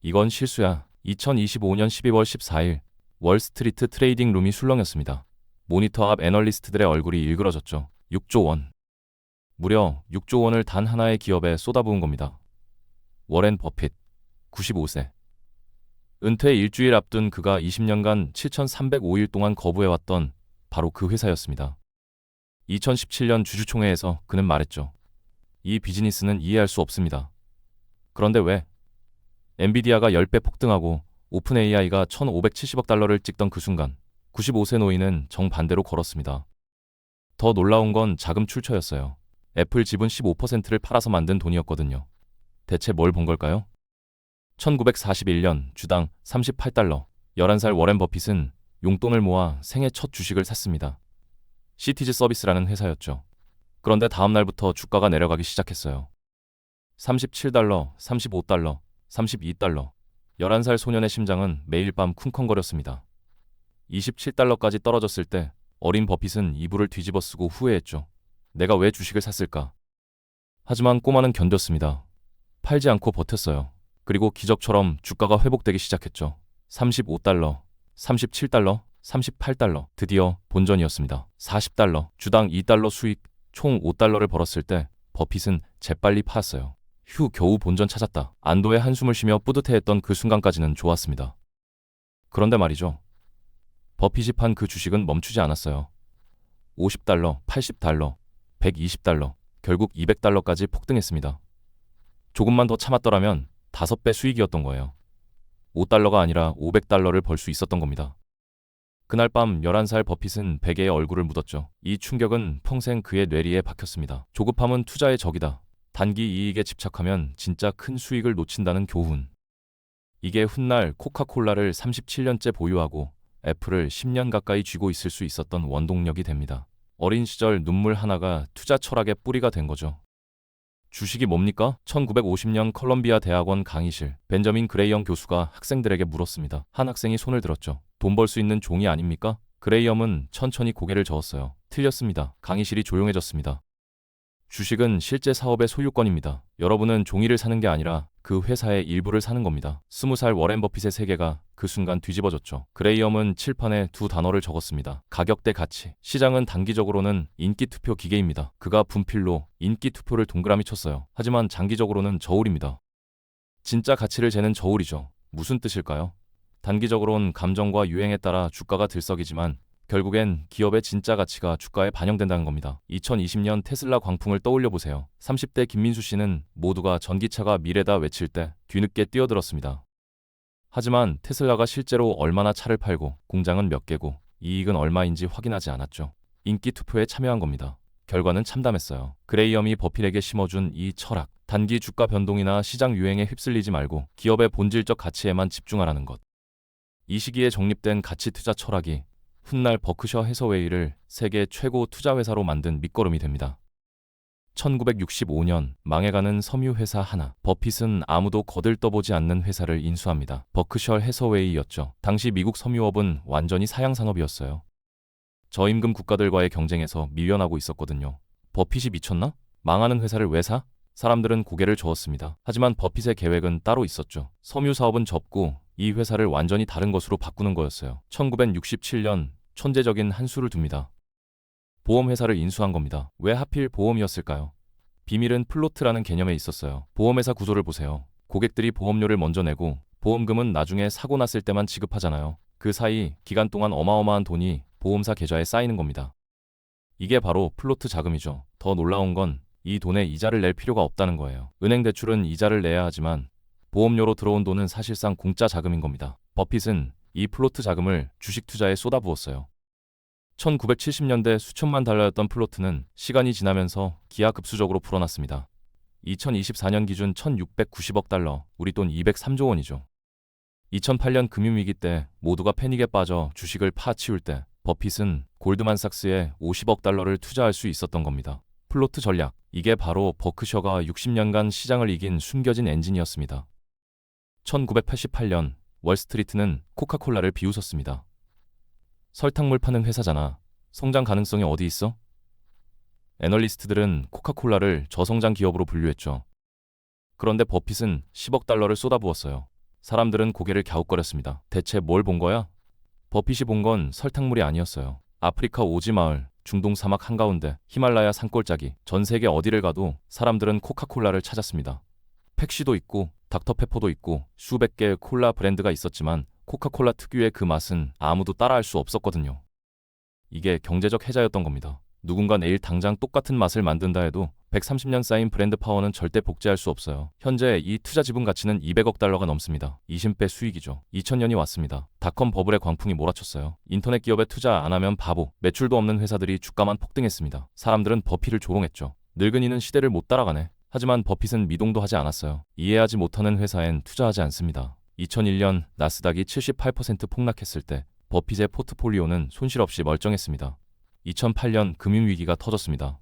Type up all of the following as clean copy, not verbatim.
이건 실수야. 2025년 12월 14일 월스트리트 트레이딩 룸이 술렁였습니다. 모니터 앞 애널리스트들의 얼굴이 일그러졌죠. 6조 원. 무려 6조 원을 단 하나의 기업에 쏟아부은 겁니다. 워렌 버핏, 95세. 은퇴 일주일 앞둔 그가 20년간 7,305일 동안 거부해왔던 바로 그 회사였습니다. 2017년 주주총회에서 그는 말했죠. 이 비즈니스는 이해할 수 없습니다. 그런데 왜? 엔비디아가 10배 폭등하고 오픈 AI가 1,570억 달러를 찍던 그 순간 95세 노인은 정반대로 걸었습니다. 더 놀라운 건 자금 출처였어요. 애플 지분 15%를 팔아서 만든 돈이었거든요. 대체 뭘 본 걸까요? 1941년 주당 38달러, 11살 워렌 버핏은 용돈을 모아 생애 첫 주식을 샀습니다. 시티즈 서비스라는 회사였죠. 그런데 다음 날부터 주가가 내려가기 시작했어요. 37달러, 35달러, 32달러. 11살 소년의 심장은 매일 밤 쿵쾅거렸습니다. 27달러까지 떨어졌을 때 어린 버핏은 이불을 뒤집어 쓰고 후회했죠. 내가 왜 주식을 샀을까? 하지만 꼬마는 견뎠습니다. 팔지 않고 버텼어요. 그리고 기적처럼 주가가 회복되기 시작했죠. 35달러, 37달러, 38달러. 드디어 본전이었습니다. 40달러, 주당 2달러 수익, 총 5달러를 벌었을 때 버핏은 재빨리 팔았어요. 휴, 겨우 본전 찾았다. 안도의 한숨을 쉬며 뿌듯해했던 그 순간까지는 좋았습니다. 그런데 말이죠. 버핏이 판 그 주식은 멈추지 않았어요. 50달러, 80달러, 120달러, 결국 200달러까지 폭등했습니다. 조금만 더 참았더라면 5배 수익이었던 거예요. 5달러가 아니라 500달러를 벌 수 있었던 겁니다. 그날 밤 11살 버핏은 베개에 얼굴을 묻었죠. 이 충격은 평생 그의 뇌리에 박혔습니다. 조급함은 투자의 적이다. 단기 이익에 집착하면 진짜 큰 수익을 놓친다는 교훈. 이게 훗날 코카콜라를 37년째 보유하고 애플을 10년 가까이 쥐고 있을 수 있었던 원동력이 됩니다. 어린 시절 눈물 하나가 투자 철학의 뿌리가 된 거죠. 주식이 뭡니까? 1950년 컬럼비아 대학원 강의실, 벤저민 그레이엄 교수가 학생들에게 물었습니다. 한 학생이 손을 들었죠. 돈 벌 수 있는 종이 아닙니까? 그레이엄은 천천히 고개를 저었어요. 틀렸습니다. 강의실이 조용해졌습니다. 주식은 실제 사업의 소유권입니다. 여러분은 종이를 사는 게 아니라 그 회사의 일부를 사는 겁니다. 20살 워렌 버핏의 세계가 그 순간 뒤집어졌죠. 그레이엄은 칠판에 두 단어를 적었습니다. 가격 대 가치. 시장은 단기적으로는 인기투표 기계입니다. 그가 분필로 인기투표를 동그라미 쳤어요. 하지만 장기적으로는 저울입니다. 진짜 가치를 재는 저울이죠. 무슨 뜻일까요? 단기적으론 감정과 유행에 따라 주가가 들썩이지만 결국엔 기업의 진짜 가치가 주가에 반영된다는 겁니다. 2020년 테슬라 광풍을 떠올려 보세요. 30대 김민수 씨는 모두가 전기차가 미래다 외칠 때 뒤늦게 뛰어들었습니다. 하지만 테슬라가 실제로 얼마나 차를 팔고 공장은 몇 개고 이익은 얼마인지 확인하지 않았죠. 인기 투표에 참여한 겁니다. 결과는 참담했어요. 그레이엄이 버핏에게 심어준 이 철학, 단기 주가 변동이나 시장 유행에 휩쓸리지 말고 기업의 본질적 가치에만 집중하라는 것. 이 시기에 정립된 가치 투자 철학이 훗날 버크셔 해서웨이를 세계 최고 투자회사로 만든 밑거름이 됩니다. 1965년 망해가는 섬유회사 하나, 버핏은 아무도 거들떠보지 않는 회사를 인수합니다. 버크셔 해서웨이였죠. 당시 미국 섬유업은 완전히 사양산업이었어요. 저임금 국가들과의 경쟁에서 밀려나고 있었거든요. 버핏이 미쳤나? 망하는 회사를 왜 사? 사람들은 고개를 저었습니다. 하지만 버핏의 계획은 따로 있었죠. 섬유 사업은 접고 이 회사를 완전히 다른 것으로 바꾸는 거였어요. 1967년 천재적인 한 수를 둡니다. 보험회사를 인수한 겁니다. 왜 하필 보험이었을까요? 비밀은 플로트라는 개념에 있었어요. 보험회사 구조를 보세요. 고객들이 보험료를 먼저 내고 보험금은 나중에 사고 났을 때만 지급하잖아요. 그 사이 기간 동안 어마어마한 돈이 보험사 계좌에 쌓이는 겁니다. 이게 바로 플로트 자금이죠. 더 놀라운 건 이 돈에 이자를 낼 필요가 없다는 거예요. 은행 대출은 이자를 내야 하지만 보험료로 들어온 돈은 사실상 공짜 자금인 겁니다. 버핏은 이 플로트 자금을 주식 투자에 쏟아부었어요. 1970년대 수천만 달러였던 플로트는 시간이 지나면서 기하급수적으로 불어났습니다. 2024년 기준 1690억 달러, 우리 돈 203조 원이죠. 2008년 금융위기 때 모두가 패닉에 빠져 주식을 파치울 때 버핏은 골드만삭스에 50억 달러를 투자할 수 있었던 겁니다. 플로트 전략, 이게 바로 버크셔가 60년간 시장을 이긴 숨겨진 엔진이었습니다. 1988년 월스트리트는 코카콜라를 비웃었습니다. 설탕물 파는 회사잖아. 성장 가능성이 어디 있어? 애널리스트들은 코카콜라를 저성장 기업으로 분류했죠. 그런데 버핏은 10억 달러를 쏟아부었어요. 사람들은 고개를 갸웃거렸습니다. 대체 뭘 본 거야? 버핏이 본 건 설탕물이 아니었어요. 아프리카 오지 마을, 중동 사막 한가운데, 히말라야 산골짜기, 전 세계 어디를 가도 사람들은 코카콜라를 찾았습니다. 펩시도 있고 닥터페퍼도 있고 수백 개의 콜라 브랜드가 있었지만 코카콜라 특유의 그 맛은 아무도 따라할 수 없었거든요. 이게 경제적 해자였던 겁니다. 누군가 내일 당장 똑같은 맛을 만든다 해도 130년 쌓인 브랜드 파워는 절대 복제할 수 없어요. 현재 이 투자 지분 가치는 200억 달러가 넘습니다. 20배 수익이죠. 2000년이 왔습니다. 닷컴 버블의 광풍이 몰아쳤어요. 인터넷 기업에 투자 안 하면 바보, 매출도 없는 회사들이 주가만 폭등했습니다. 사람들은 버핏을 조롱했죠. 늙은이는 시대를 못 따라가네. 하지만 버핏은 미동도 하지 않았어요. 이해하지 못하는 회사엔 투자하지 않습니다. 2001년 나스닥이 78% 폭락했을 때 버핏의 포트폴리오는 손실 없이 멀쩡했습니다. 2008년 금융위기가 터졌습니다.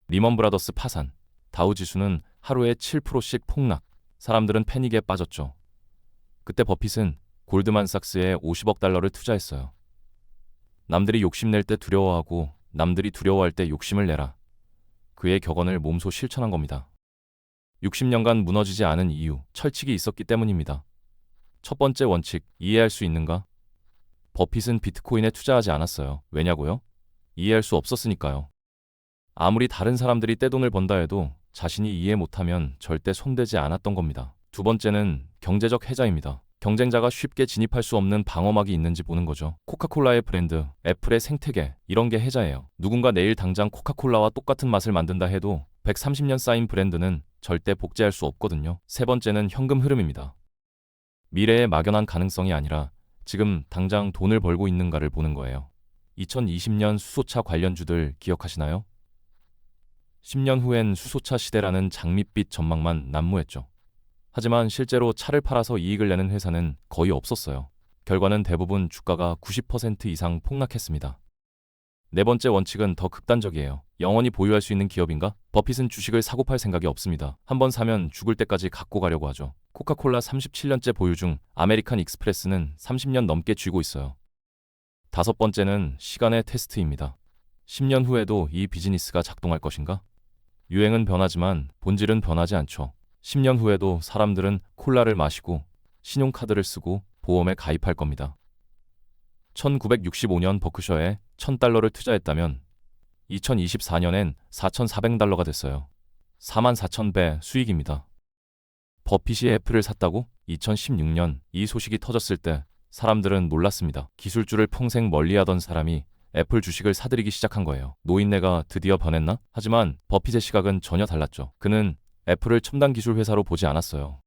리먼 브라더스 파산, 다우 지수는 하루에 7%씩 폭락, 사람들은 패닉에 빠졌죠. 그때 버핏은 골드만삭스에 50억 달러를 투자했어요. 남들이 욕심낼 때 두려워하고 남들이 두려워할 때 욕심을 내라. 그의 격언을 몸소 실천한 겁니다. 60년간 무너지지 않은 이유, 철칙이 있었기 때문입니다. 첫 번째 원칙, 이해할 수 있는가? 버핏은 비트코인에 투자하지 않았어요. 왜냐고요? 이해할 수 없었으니까요. 아무리 다른 사람들이 떼돈을 번다 해도 자신이 이해 못하면 절대 손대지 않았던 겁니다. 두 번째는 경제적 해자입니다. 경쟁자가 쉽게 진입할 수 없는 방어막이 있는지 보는 거죠. 코카콜라의 브랜드, 애플의 생태계, 이런 게 해자예요. 누군가 내일 당장 코카콜라와 똑같은 맛을 만든다 해도 130년 쌓인 브랜드는 절대 복제할 수 없거든요. 세 번째는 현금 흐름입니다. 미래의 막연한 가능성이 아니라 지금 당장 돈을 벌고 있는가를 보는 거예요. 2020년 수소차 관련주들 기억하시나요? 10년 후엔 수소차 시대라는 장밋빛 전망만 난무했죠. 하지만 실제로 차를 팔아서 이익을 내는 회사는 거의 없었어요. 결과는 대부분 주가가 90% 이상 폭락했습니다. 네 번째 원칙은 더 극단적이에요. 영원히 보유할 수 있는 기업인가? 버핏은 주식을 사고 팔 생각이 없습니다. 한번 사면 죽을 때까지 갖고 가려고 하죠. 코카콜라 37년째 보유 중 아메리칸 익스프레스는 30년 넘게 쥐고 있어요. 다섯 번째는 시간의 테스트입니다. 10년 후에도 이 비즈니스가 작동할 것인가? 유행은 변하지만 본질은 변하지 않죠. 10년 후에도 사람들은 콜라를 마시고 신용카드를 쓰고 보험에 가입할 겁니다. 1965년 버크셔에 $1000를 투자했다면 2024년엔 4,400달러가 됐어요. 44,000배 수익입니다. 버핏이 애플을 샀다고? 2016년 이 소식이 터졌을 때 사람들은 놀랐습니다. 기술주를 평생 멀리하던 사람이 애플 주식을 사들이기 시작한 거예요. 노인네가 드디어 변했나? 하지만 버핏의 시각은 전혀 달랐죠. 그는 애플을 첨단 기술 회사로 보지 않았어요.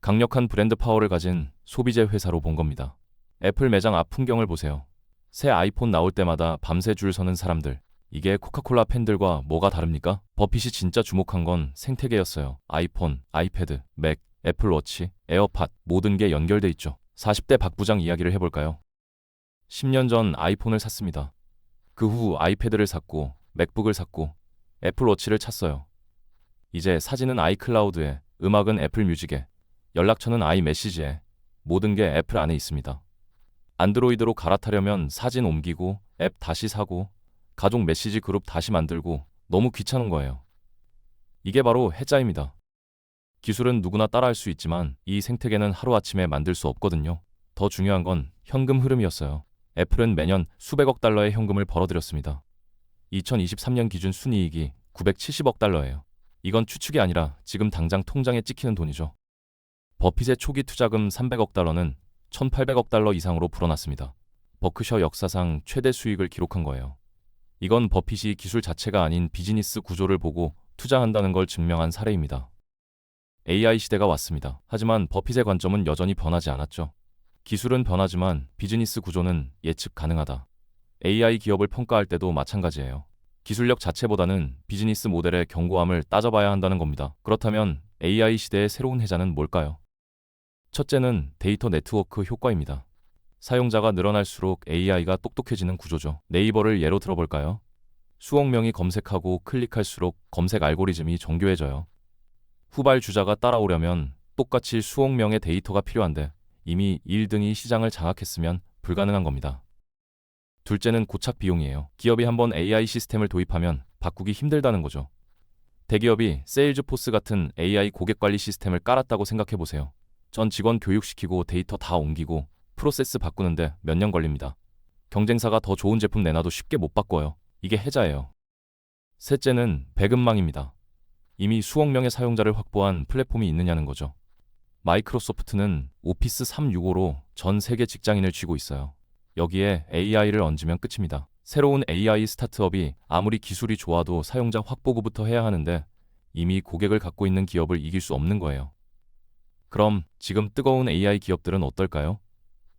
강력한 브랜드 파워를 가진 소비재 회사로 본 겁니다. 애플 매장 앞 풍경을 보세요. 새 아이폰 나올 때마다 밤새 줄 서는 사람들. 이게 코카콜라 팬들과 뭐가 다릅니까? 버핏이 진짜 주목한 건 생태계였어요. 아이폰, 아이패드, 맥, 애플워치, 에어팟 모든 게 연결돼 있죠. 40대 박 부장 이야기를 해볼까요? 10년 전 아이폰을 샀습니다. 그 후 아이패드를 샀고 맥북을 샀고 애플워치를 찼어요. 이제 사진은 아이클라우드에, 음악은 애플 뮤직에, 연락처는 아이메시지에, 모든 게 애플 안에 있습니다. 안드로이드로 갈아타려면 사진 옮기고 앱 다시 사고 가족 메시지 그룹 다시 만들고 너무 귀찮은 거예요. 이게 바로 해자입니다. 기술은 누구나 따라할 수 있지만 이 생태계는 하루아침에 만들 수 없거든요. 더 중요한 건 현금 흐름이었어요. 애플은 매년 수백억 달러의 현금을 벌어들였습니다. 2023년 기준 순이익이 970억 달러예요. 이건 추측이 아니라 지금 당장 통장에 찍히는 돈이죠. 버핏의 초기 투자금 300억 달러는 1,800억 달러 이상으로 불어났습니다. 버크셔 역사상 최대 수익을 기록한 거예요. 이건 버핏이 기술 자체가 아닌 비즈니스 구조를 보고 투자한다는 걸 증명한 사례입니다. AI 시대가 왔습니다. 하지만 버핏의 관점은 여전히 변하지 않았죠. 기술은 변하지만 비즈니스 구조는 예측 가능하다. AI 기업을 평가할 때도 마찬가지예요. 기술력 자체보다는 비즈니스 모델의 견고함을 따져봐야 한다는 겁니다. 그렇다면 AI 시대의 새로운 해자는 뭘까요? 첫째는 데이터 네트워크 효과입니다. 사용자가 늘어날수록 AI가 똑똑해지는 구조죠. 네이버를 예로 들어볼까요? 수억 명이 검색하고 클릭할수록 검색 알고리즘이 정교해져요. 후발주자가 따라오려면 똑같이 수억 명의 데이터가 필요한데 이미 1등이 시장을 장악했으면 불가능한 겁니다. 둘째는 고착 비용이에요. 기업이 한번 AI 시스템을 도입하면 바꾸기 힘들다는 거죠. 대기업이 세일즈포스 같은 AI 고객관리 시스템을 깔았다고 생각해보세요. 전 직원 교육시키고 데이터 다 옮기고 프로세스 바꾸는데 몇 년 걸립니다. 경쟁사가 더 좋은 제품 내놔도 쉽게 못 바꿔요. 이게 해자예요. 셋째는 배급망입니다. 이미 수억 명의 사용자를 확보한 플랫폼이 있느냐는 거죠. 마이크로소프트는 오피스 365로 전 세계 직장인을 쥐고 있어요. 여기에 AI를 얹으면 끝입니다. 새로운 AI 스타트업이 아무리 기술이 좋아도 사용자 확보구부터 해야 하는데 이미 고객을 갖고 있는 기업을 이길 수 없는 거예요. 그럼 지금 뜨거운 AI 기업들은 어떨까요?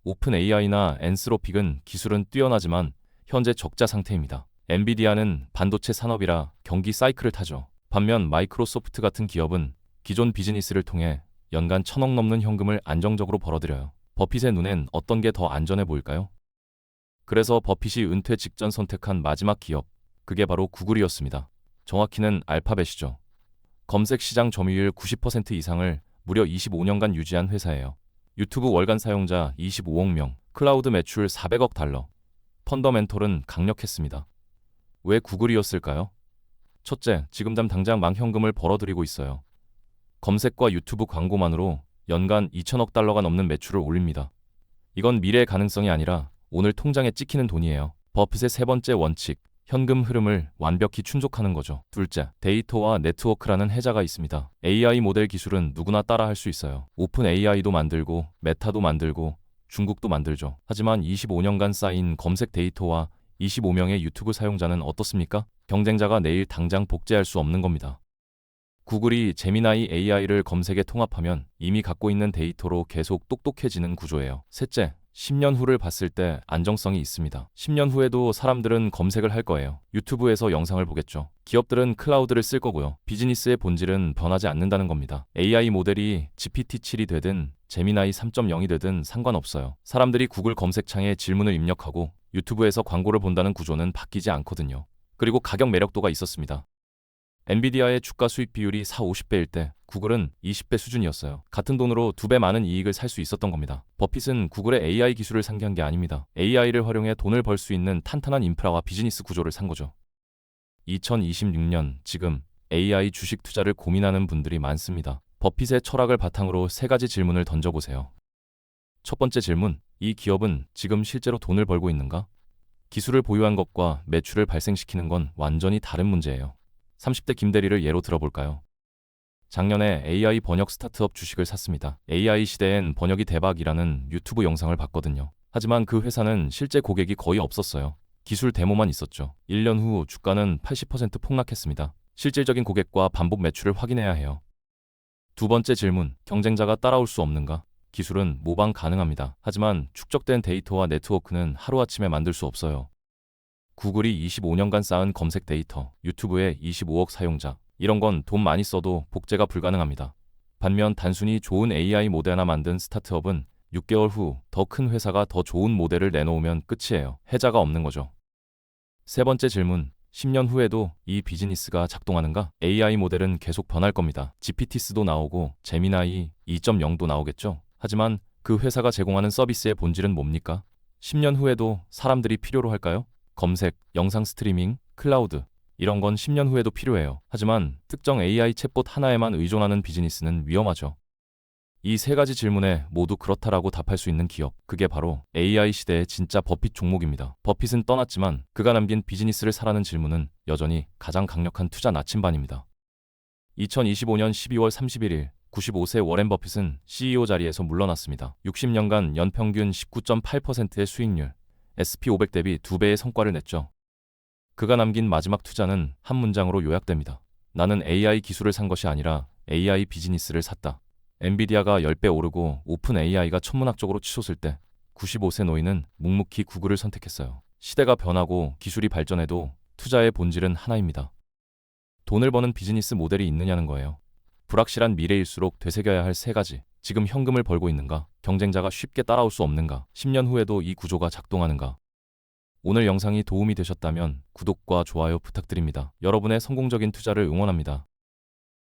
오픈 AI나 엔스로픽은 기술은 뛰어나지만 현재 적자 상태입니다. 엔비디아는 반도체 산업이라 경기 사이클을 타죠. 반면 마이크로소프트 같은 기업은 기존 비즈니스를 통해 연간 1,000억 넘는 현금을 안정적으로 벌어들여요. 버핏의 눈엔 어떤 게 더 안전해 보일까요? 그래서 버핏이 은퇴 직전 선택한 마지막 기업, 그게 바로 구글이었습니다. 정확히는 알파벳이죠. 검색 시장 점유율 90% 이상을 무려 25년간 유지한 회사예요. 유튜브 월간 사용자 25억 명, 클라우드 매출 400억 달러. 펀더멘털은 강력했습니다. 왜 구글이었을까요? 첫째, 지금 당장 망현금을 벌어들이고 있어요. 검색과 유튜브 광고만으로 연간 2천억 달러가 넘는 매출을 올립니다. 이건 미래의 가능성이 아니라 오늘 통장에 찍히는 돈이에요. 버핏의 세 번째 원칙, 현금 흐름을 완벽히 충족하는 거죠. 둘째, 데이터와 네트워크라는 해자가 있습니다. AI 모델 기술은 누구나 따라할 수 있어요. 오픈 AI도 만들고 메타도 만들고 중국도 만들죠. 하지만 25년간 쌓인 검색 데이터와 25명의 유튜브 사용자는 어떻습니까? 경쟁자가 내일 당장 복제할 수 없는 겁니다. 구글이 제미나이 AI를 검색에 통합하면 이미 갖고 있는 데이터로 계속 똑똑해지는 구조예요. 셋째, 10년 후를 봤을 때 안정성이 있습니다. 10년 후에도 사람들은 검색을 할 거예요. 유튜브에서 영상을 보겠죠. 기업들은 클라우드를 쓸 거고요. 비즈니스의 본질은 변하지 않는다는 겁니다. AI 모델이 GPT-7이 되든 제미나이 3.0이 되든 상관없어요. 사람들이 구글 검색창에 질문을 입력하고 유튜브에서 광고를 본다는 구조는 바뀌지 않거든요. 그리고 가격 매력도가 있었습니다. 엔비디아의 주가 수익 비율이 40-50배일 때 구글은 20배 수준이었어요. 같은 돈으로 2배 많은 이익을 살 수 있었던 겁니다. 버핏은 구글의 AI 기술을 상기한 게 아닙니다. AI를 활용해 돈을 벌 수 있는 탄탄한 인프라와 비즈니스 구조를 산 거죠. 2026년 지금 AI 주식 투자를 고민하는 분들이 많습니다. 버핏의 철학을 바탕으로 세 가지 질문을 던져보세요. 첫 번째 질문, 이 기업은 지금 실제로 돈을 벌고 있는가? 기술을 보유한 것과 매출을 발생시키는 건 완전히 다른 문제예요. 30대 김대리를 예로 들어볼까요? 작년에 AI 번역 스타트업 주식을 샀습니다. AI 시대엔 번역이 대박이라는 유튜브 영상을 봤거든요. 하지만 그 회사는 실제 고객이 거의 없었어요. 기술 데모만 있었죠. 1년 후 주가는 80% 폭락했습니다. 실질적인 고객과 반복 매출을 확인해야 해요. 두 번째 질문, 경쟁자가 따라올 수 없는가? 기술은 모방 가능합니다. 하지만 축적된 데이터와 네트워크는 하루아침에 만들 수 없어요. 구글이 25년간 쌓은 검색 데이터, 유튜브의 25억 사용자, 이런 건 돈 많이 써도 복제가 불가능합니다. 반면 단순히 좋은 AI 모델 하나 만든 스타트업은 6개월 후 더 큰 회사가 더 좋은 모델을 내놓으면 끝이에요. 해자가 없는 거죠. 세 번째 질문, 10년 후에도 이 비즈니스가 작동하는가? AI 모델은 계속 변할 겁니다. GPT-4도 나오고 제미나이 2.0도 나오겠죠. 하지만 그 회사가 제공하는 서비스의 본질은 뭡니까? 10년 후에도 사람들이 필요로 할까요? 검색, 영상 스트리밍, 클라우드, 이런 건 10년 후에도 필요해요. 하지만 특정 AI 챗봇 하나에만 의존하는 비즈니스는 위험하죠. 이 세 가지 질문에 모두 그렇다라고 답할 수 있는 기업, 그게 바로 AI 시대의 진짜 버핏 종목입니다. 버핏은 떠났지만 그가 남긴 비즈니스를 사라는 질문은 여전히 가장 강력한 투자 나침반입니다. 2025년 12월 31일 95세 워렌 버핏은 CEO 자리에서 물러났습니다. 60년간 연평균 19.8%의 수익률, SP500 대비 2배의 성과를 냈죠. 그가 남긴 마지막 투자는 한 문장으로 요약됩니다. 나는 AI 기술을 산 것이 아니라 AI 비즈니스를 샀다. 엔비디아가 10배 오르고 오픈 AI가 천문학적으로 치솟을 때 95세 노인은 묵묵히 구글을 선택했어요. 시대가 변하고 기술이 발전해도 투자의 본질은 하나입니다. 돈을 버는 비즈니스 모델이 있느냐는 거예요. 불확실한 미래일수록 되새겨야 할 세 가지. 지금 현금을 벌고 있는가? 경쟁자가 쉽게 따라올 수 없는가? 10년 후에도 이 구조가 작동하는가? 오늘 영상이 도움이 되셨다면 구독과 좋아요 부탁드립니다. 여러분의 성공적인 투자를 응원합니다.